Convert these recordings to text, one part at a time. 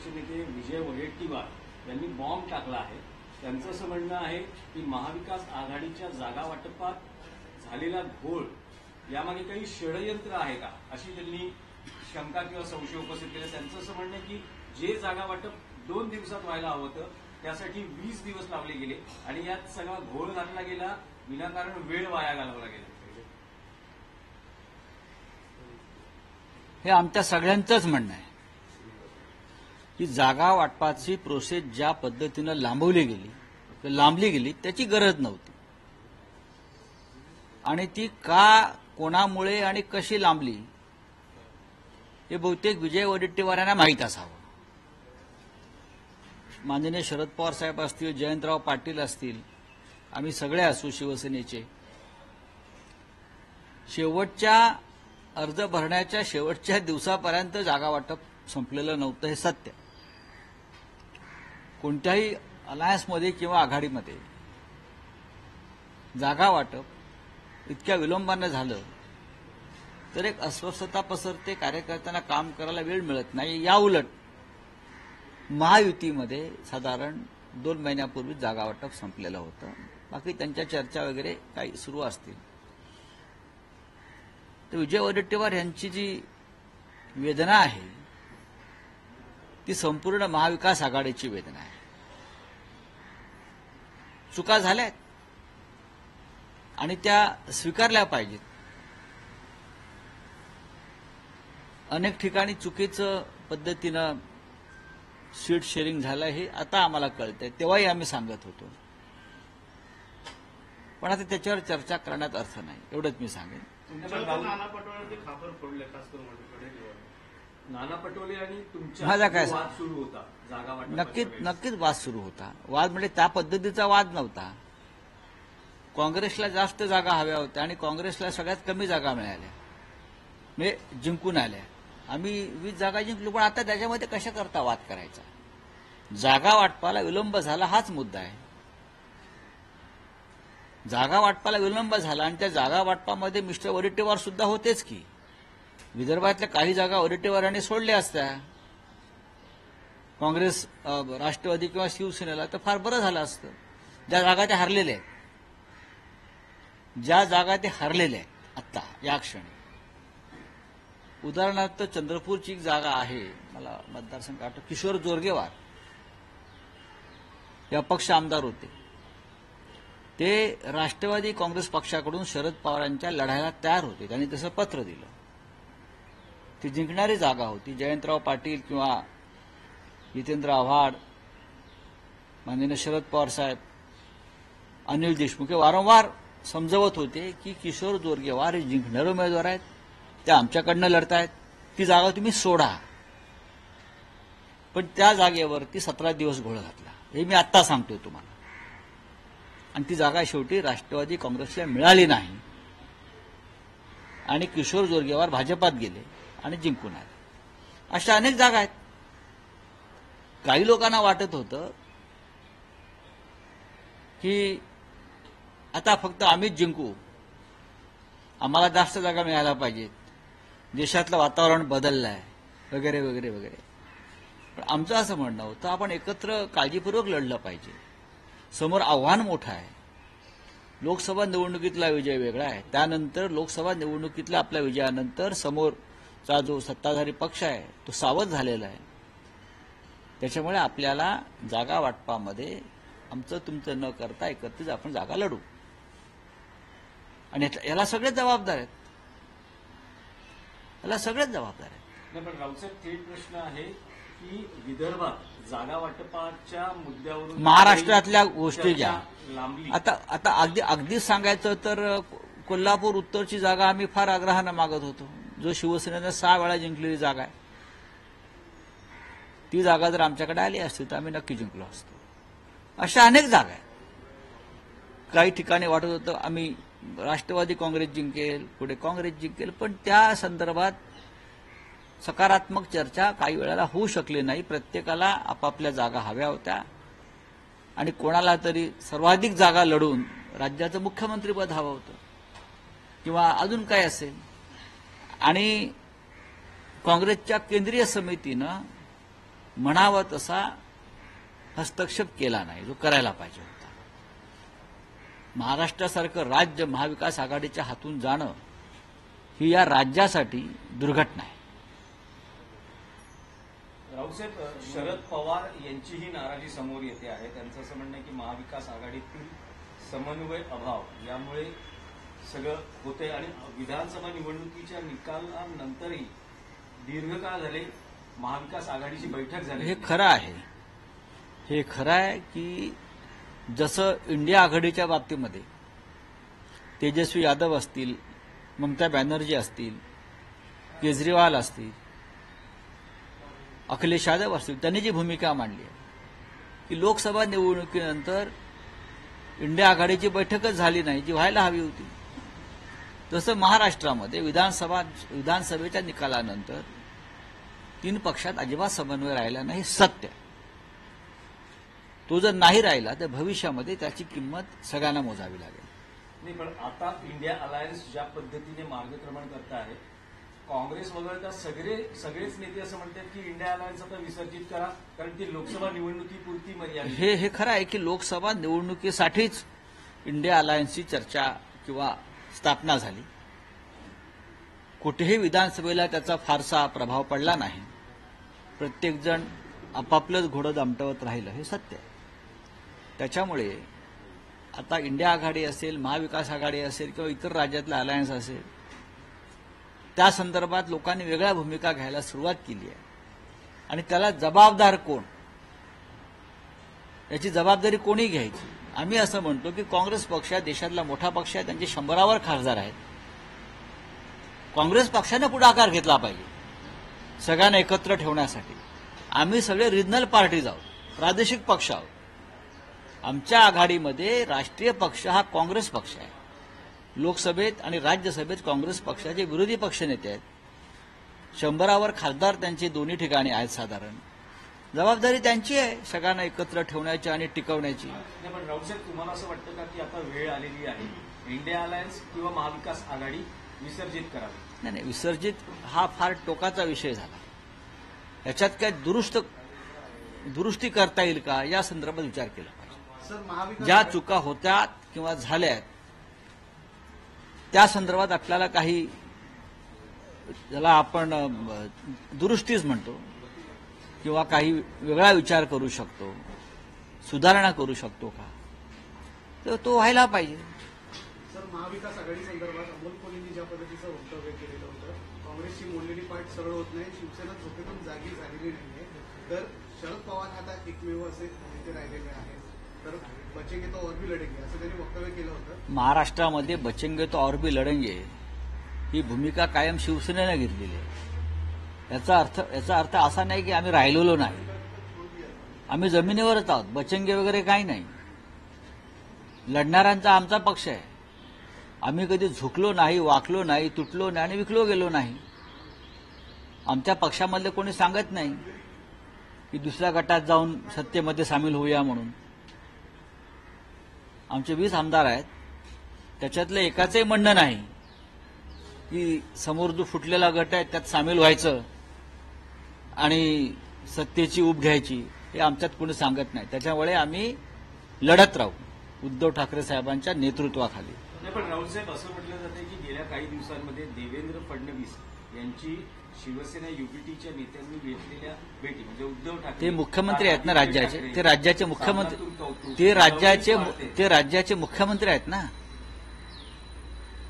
पक्षाचे नेते विजय वडेट्टीवार यांनी बॉम्ब टाकला आहे. त्यांचं असं म्हणणं आहे की महाविकास आघाडीच्या जागा वाटपात झालेला घोळ यामागे काही षडयंत्र आहे का, अशी त्यांनी शंका किंवा संशय उपस्थित केला. त्यांचं असं म्हणणं आहे की जे जागा वाटप 2 दिवसात व्हायला हवं होतं त्यासाठी 20 दिवस लावले गेले आणि यात सगळा घोळ घातला गेला, विनाकारण वेळ वाया घालवला गेला. हे आमच्या सगळ्यांचंच म्हणणं आहे की जागा वाटपाची प्रोसेस ज्या पद्धतीनं लांबली गेली त्याची गरज नव्हती आणि ती का, कोणामुळे आणि कशी लांबली हे बहुतेक विजय वडेट्टीवार यांना माहीत असावं. माननीय शरद पवार साहेब असतील, जयंतराव पाटील असतील, आम्ही सगळे असू शिवसेनेचे, शेवटच्या अर्ज भरण्याच्या शेवटच्या दिवसापर्यंत जागा वाटप संपलेलं नव्हतं हे सत्य. कोणत्याही अलायन्समध्ये किंवा आघाडीमध्ये जागा वाटप इतक्या विलंबानं झालं तर एक अस्वस्थता पसरते, कार्यकर्त्यांना काम करायला वेळ मिळत नाही. या उलट महायुतीमध्ये साधारण 2 महिन्यापूर्वी जागा वाटप संपलेलं होतं. बाकी त्यांच्या चर्चा वगैरे काही सुरू असतील. तर विजय वडेट्टीवार यांची जी वेदना आहे ती संपूर्ण महाविकास आघाडीची वेदना आहे. चुका झाल्यात आणि त्या स्वीकारल्या पाहिजेत. अनेक ठिकाणी चुकीचं पद्धतीनं सीट शेअरिंग झालं हे आता आम्हाला कळतंय, तेव्हाही आम्ही सांगत होतो. पण आता त्याच्यावर चर्चा करण्यात अर्थ नाही, एवढंच मी सांगेन. नाना पटोले खापर फोडले, खास करून नाना पटोले आणि तुमचा माझा काय वाद सुरू होता जागा वाटप. नक्कीच वाद सुरू होता. वाद म्हणजे त्या पद्धतीचा वाद नव्हता. काँग्रेसला जास्त जागा हव्या होत्या आणि काँग्रेसला सगळ्यात कमी जागा मिळाल्या, म्हणजे जिंकून आल्या. आम्ही 20 जागा जिंकलो, पण आता त्याच्यामध्ये कशा करता वाद करायचा. जागा वाटपाला विलंब झाला हाच मुद्दा आहे. जागा वाटपाला विलंब झाला आणि त्या जागा वाटपामध्ये मिस्टर वडेट्टीवार सुद्धा होतेच की. विदर्भातल्या काही जागा वडेट्टीवारांनी सोडल्या असत्या काँग्रेस, राष्ट्रवादी किंवा शिवसेनेला, तर फार बरं झालं असतं. ज्या जागा ते हरलेल्या आहेत आत्ता या क्षणी, उदाहरणार्थ चंद्रपूरची एक जागा आहे, मला मतदारसंघ आठवतो, किशोर जोरगेवार या पक्ष आमदार होते. ते राष्ट्रवादी काँग्रेस पक्षाकडून शरद पवारांच्या लढायला तयार होते. त्यांनी तसं पत्र दिलं. ती जिंकणारी जागा होती. जयंतराव पाटील किंवा जितेंद्र आव्हाड, माननीय शरद पवार साहेब, अनिल देशमुख हे वारंवार समजवत होते की किशोर जोरगेवार हे जिंकणारे उमेदवार आहेत, ते आमच्याकडनं लढतायत, ती जागा तुम्ही सोडा. पण त्या जागेवरती 17 दिवस घोळ घातला, हे मी आत्ता सांगतोय तुम्हाला. आणि ती जागा शेवटी राष्ट्रवादी काँग्रेसला मिळाली नाही आणि किशोर जोरगेवार भाजपात गेले आणि जिंकून आले. अशा अनेक जागा आहेत. काही लोकांना वाटत होतं की आता फक्त आम्हीच जिंकू, आम्हाला जास्त जागा मिळायला पाहिजेत, देशातलं वातावरण बदललं आहे वगैरे वगैरे वगैरे. पण आमचं असं म्हणणं होतं आपण एकत्र काळजीपूर्वक लढलं पाहिजे. समोर आव्हान मोठं आहे. लोकसभा निवडणुकीतला विजय वेगळा आहे, त्यानंतर लोकसभा निवडणुकीतल्या आपल्या विजयानंतर समोरचा जो सत्ताधारी पक्ष आहे तो सावध झालेला आहे. त्याच्यामुळे आपल्याला जागा वाटपामध्ये आमचं तुमचं न करता एकत्रित आपण जागा लढू आणि याला सगळेच जबाबदार आहेत. पण राऊतसाहेब, थेट प्रश्न आहे की विदर्भात जागा वाटपाच्या मुद्द्यावरून महाराष्ट्रातल्या गोष्टी घ्या. लांबली. आता अगदी सांगायचं तर कोल्हापूर उत्तरची जागा आम्ही फार आग्रहानं मागत होतो, जो शिवसेनेनं 6 वेळा जिंकलेली जागा आहे. ती जागा जर आमच्याकडे आली असती तर आम्ही नक्की जिंकलो असतो. अशा अनेक जागा आहेत. काही ठिकाणी वाटत होतं आम्ही राष्ट्रवादी काँग्रेस जिंकेल, पुढे काँग्रेस जिंकेल, पण त्या संदर्भात सकारात्मक चर्चा काही वेळेला होऊ शकली नाही. प्रत्येकाला आपापल्या जागा हव्या होत्या आणि कोणाला तरी सर्वाधिक जागा लढून राज्याचं मुख्यमंत्रीपद हवं होतं किंवा अजून काय असेल. आणि काँग्रेसच्या केंद्रीय समितीनं म्हणावा तसा हस्तक्षेप केला नाही, जो करायला पाहिजे होता. महाराष्ट्रासारखं राज्य महाविकास आघाडीच्या हातून जाणं ही या राज्यासाठी दुर्घटना आहे. राऊसाहेब, शरद पवार यांचीही नाराजी समोर येते आहे. त्यांचं असं म्हणणं आहे की महाविकास आघाडीतील समन्वय अभाव यामुळे सगळं होते आणि विधानसभा निवडणुकीच्या निकालानंतरही दीर्घकाळ झाले महाविकास आघाडीची बैठक झाली. हे खरं आहे. हे खरं आहे की जसं इंडिया आघाडीच्या बाबतीमध्ये तेजस्वी यादव असतील, ममता बॅनर्जी असतील, केजरीवाल असतील, अखिलेश यादव असतील, त्यांनी जी भूमिका मांडली आहे की लोकसभा निवडणुकीनंतर इंडिया आघाडीची बैठकच झाली नाही, जी व्हायला हवी होती. तसं महाराष्ट्रामध्ये विधानसभेच्या निकालानंतर 3 पक्षात अजिबात समन्वय राहिला नाही, सत्य. तो जर नाही राहिला तर भविष्यामध्ये त्याची किंमत सगळ्यांना मोजावी लागेल. नाही, पण आता इंडिया अलायन्स ज्या पद्धतीने मार्गक्रमण करत आहे, काँग्रेस वगळता सगळेच नेते असं म्हणतात की इंडिया अलायन्स आता विसर्जित करा, कारण ती लोकसभा निवडणुकीपुरती मर्यादित. हे खरं आहे की लोकसभा निवडणुकीसाठीच इंडिया अलायन्सची चर्चा किंवा स्थापना झाली. कुठेही विधानसभेला त्याचा फारसा प्रभाव पडला नाही. प्रत्येकजण आपापलंच घोडं दामटवत राहिलं, हे सत्य आहे. त्याच्यामुळे आता इंडिया आघाडी असेल, महाविकास आघाडी असेल किंवा इतर राज्यातला अलायन्स असेल, त्या संदर्भात लोकांनी वेगळ्या भूमिका घ्यायला सुरुवात केली आहे. आणि त्याला जबाबदार कोण, याची जबाबदारी कोणी घ्यायची? आम्ही असं म्हणतो की काँग्रेस पक्ष देशातला मोठा पक्ष आहे, त्यांचे 100वर खासदार आहेत. काँग्रेस पक्षाने पुढाकार घेतला पाहिजे सगळ्यांना एकत्र ठेवण्यासाठी. आम्ही सगळे रिजनल पार्टीज आहोत, प्रादेशिक पक्ष आहोत. आमच्या आघाडीमध्ये राष्ट्रीय पक्ष हा काँग्रेस पक्ष आहे. लोकसभेत आणि राज्यसभेत काँग्रेस पक्षाचे विरोधी पक्षनेते आहेत. 100वर खासदार त्यांचे दोन्ही ठिकाणी आहेत. साधारण जबाबदारी त्यांची आहे सगळ्यांना एकत्र ठेवण्याची आणि टिकवण्याची. नाही, पण राऊसाहेब, तुम्हाला असं वाटतं का की आता वेळ आलेली आहे इंडिया अलायन्स किंवा महाविकास आघाडी विसर्जित करावी? नाही, विसर्जित हा फार टोकाचा विषय झाला. याच्यात काय दुरुस्ती करता येईल का, या संदर्भात विचार केला पाहिजे. ज्या चुका होत्या किंवा झाल्यात त्या संदर्भात आपल्याला काही, ज्याला आपण दुरुस्तीच म्हणतो, किंवा काही वेगळा विचार करू शकतो, सुधारणा करू शकतो का, तर तो व्हायला पाहिजे. सर, महाविकास आघाडी संदर्भात अमोल कोल्हेंनी ज्या पद्धतीचं वक्तव्य केलेलं होतं, काँग्रेसची मोडलेली पाठ सरळ होत नाही, शिवसेना झोपेतून जागी झालेली नाहीये, तर शरद पवार आता एकमेव असे नेते राहिलेले आहेत, तर बचेंगे तो और भी लढेंगे असं त्यांनी वक्तव्य केलं होतं. महाराष्ट्रामध्ये बचेंगे तो और भी लढेंगे ही भूमिका कायम शिवसेनेनं घेतलेली आहे. याचा अर्थ असा नाही की आम्ही राहिलेलो नाही. आम्ही जमिनीवरच आहोत. बचेंगे वगैरे काही नाही. लढणाऱ्यांचा आमचा पक्ष आहे. आम्ही कधी झुकलो नाही, वाकलो नाही, तुटलो नाही आणि विकलो गेलो नाही. आमच्या पक्षामधले कोणी सांगत नाही की दुसऱ्या गटात जाऊन सत्तेमध्ये सामील होऊया म्हणून. आमचे 20 आमदार आहेत, त्याच्यातलं एकाचंही म्हणणं नाही की समोर जो फुटलेला गट आहे त्यात सामील व्हायचं आणि सत्तेची ऊब घ्यायची, हे आमच्यात कोणी सांगत नाही. त्याच्यामुळे आम्ही लढत राहू उद्धव ठाकरे साहेबांच्या नेतृत्वाखाली. नाही, पण राऊतसाहेब, असं म्हटलं जाते की गेल्या काही दिवसांमध्ये देवेंद्र फडणवीस यांची शिवसेना युपीटीच्या नेत्यांनी घेतलेल्या भेटी, म्हणजे उद्धव ठाकरे, ते मुख्यमंत्री आहेत ना राज्याचे, ते राज्याचे मुख्यमंत्री, ते राज्याचे मुख्यमंत्री आहेत ना.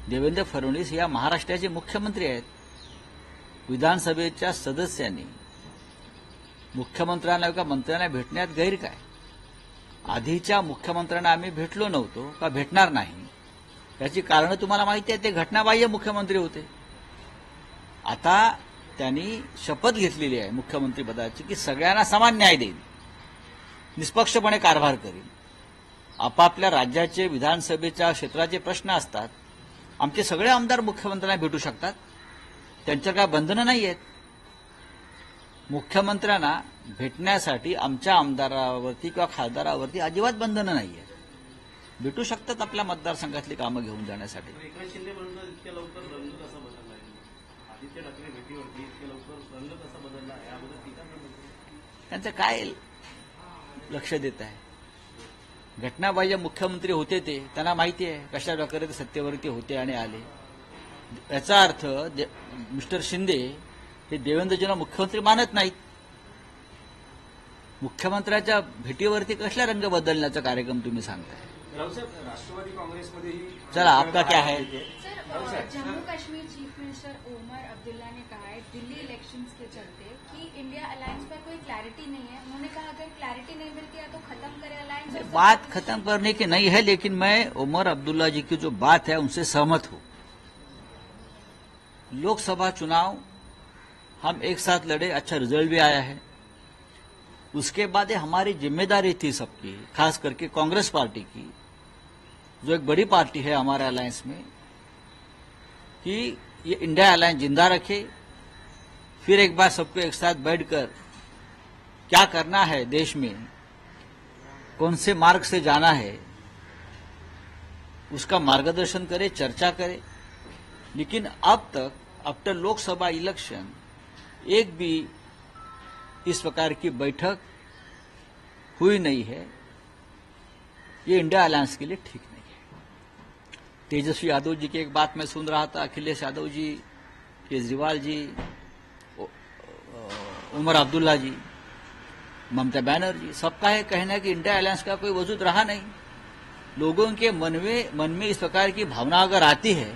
देवेंद्र फडणवीस या महाराष्ट्राचे मुख्यमंत्री आहेत. विधानसभेच्या सदस्यांनी मुख्यमंत्र्यांना किंवा मंत्र्यांना भेटण्यात गैर काय? आधीच्या मुख्यमंत्र्यांना आम्ही भेटलो नव्हतो का भेटणार नाही, याची कारणं तुम्हाला माहिती आहे. ते घटनाबाह्य मुख्यमंत्री होते. आता त्यांनी शपथ घेतलेली आहे मुख्यमंत्रीपदाची की सगळ्यांना समान न्याय देईल, निष्पक्षपणे कारभार करील. आपापल्या राज्याचे विधानसभेच्या क्षेत्राचे प्रश्न असतात. आमचे सगळे आमदार मुख्यमंत्र्यांना भेटू शकतात, त्यांच्या काय बंधनं नाही आहेत. मुख्यमंत्र्यांना भेटण्यासाठी आमच्या आमदारावरती किंवा खासदारावरती अजिबात बंधनं नाही आहेत. भेटू शकतात आपल्या मतदारसंघातली कामं घेऊन जाण्यासाठी. एकनाथ शिंदे म्हणून इतक्या लवकर रंग कसा बदलला आहे? आदित्य ठाकरे भेटीवरती इतक्या लवकर रंग कसा बदलला याबद्दल टीका करतो. त्यांचं काय लक्ष देत आहे? घटनाबाह्य मुख्यमंत्री होते ते, त्यांना माहिती आहे कशा प्रकारे ते सत्तेवरती होते आणि आले. याचा अर्थ मिस्टर शिंदे हे देवेंद्रजींना मुख्यमंत्री मानत नाहीत. मुख्यमंत्र्याच्या भेटीवरती कसला रंग बदलण्याचा कार्यक्रम तुम्ही सांगताय? रावसाहेब, राष्ट्रवादी काँग्रेसमध्येही चला, आपका क्या है? Sir, Jammu Kashmir chief minister Omar Abdullah ने कहा है दिल्ली इलेक्शंस के चलते कि इंडिया अलायंस पर कोई क्लैरिटी नहीं है. उन्होंने कहा अगर क्लैरिटी नहीं मिलती है तो खत्म करें अलायंस. बात खत्म करने की नहीं है, लेकिन मैं ओमर अब्दुल्ला जी की जो बात है उनसे सहमत हूं. लोकसभा चुनाव हम एक साथ लड़े, अच्छा रिजल्ट भी आया है. उसके बाद ये हमारी जिम्मेदारी थी सबकी, खास करके कांग्रेस पार्टी की, जो एक बड़ी पार्टी है हमारे अलायंस में, कि ये इंडिया अलायंस जिंदा रखे. फिर एक बार सबको एक साथ बैठकर क्या करना है, देश में कौन से मार्ग से जाना है, उसका मार्गदर्शन करे, चर्चा करे. लेकिन अब तक आफ्टर लोकसभा इलेक्शन एक भी इस प्रकार की बैठक हुई नहीं है. ये इंडिया अलायंस के लिए ठीक नहीं है. तेजस्वी यादव जी की एक बात मैं सुन रहा था, अखिलेश यादव जी, केजरीवाल जी, उमर अब्दुल्ला जी, ममता बनर्जी, सबका है कहना है कि इंडिया अलायंस का कोई वजूद रहा नहीं. लोगों के मन में इस प्रकार की भावना अगर आती है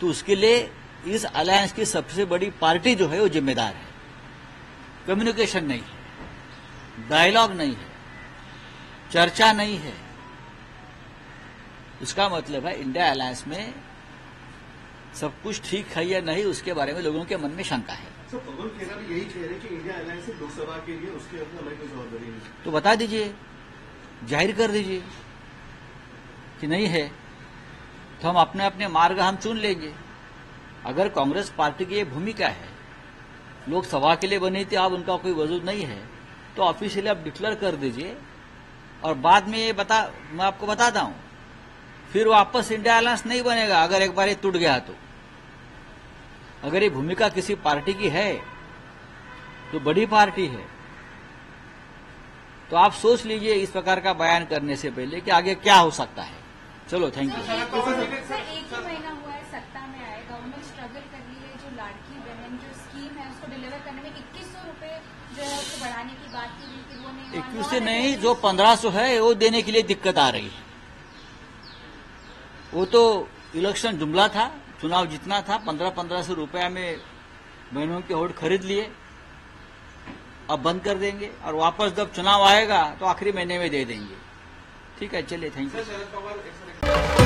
तो उसके लिए इस अलायंस की सबसे बड़ी पार्टी जो है वो जिम्मेदार है. कम्युनिकेशन नहीं है, डायलॉग नहीं है, चर्चा नहीं है. उसका मतलब है इंडिया अलायंस में सब कुछ ठीक है या नहीं, उसके बारे में लोगों के मन में शंका है. सर, पवन खेरा भी यही कह रहे हैं कि इंडिया अलायंस सिर्फ लोकसभा के लिए, उसके अंदर हमारी कोई जवाबदारी नहीं. तो बता दीजिए, जाहिर कर दीजिए कि नहीं है, तो हम अपने अपने मार्ग हम चुन लेंगे. अगर कांग्रेस पार्टी की ये भूमिका है, लोकसभा के लिए बनी थी, अब उनका कोई वजूद नहीं है, तो ऑफिशियली आप डिक्लेयर कर दीजिए. और बाद में ये मैं आपको बताता हूं, फिर वापस इंडिया अलायंस नहीं बनेगा अगर एक बार ये टूट गया तो. अगर ये भूमिका किसी पार्टी की है, जो बड़ी पार्टी है, तो आप सोच लीजिए इस प्रकार का बयान करने से पहले कि आगे क्या हो सकता है. चलो, थैंक यू. सर, एक ही महीना हुआ है सत्ता में आए, गवर्नमेंट स्ट्रगल कर रही है. जो लाड़की बहन जो स्कीम है उसको डिलीवर करने में 2100 रुपए जो है उसको बढ़ाने की बात की गई थी, वो नहीं. 2100 नहीं, जो 1500 है वो देने के लिए दिक्कत आ रही है. वो तो इलेक्शन जुमला था, चुनाव जितना था, 1500 रुपया में बहनों के वोट खरीद लिए. अब बंद कर देंगे और वापस जब चुनाव आएगा तो आखिरी महीने में दे देंगे. ठीक है, चलिए, थैंक यू.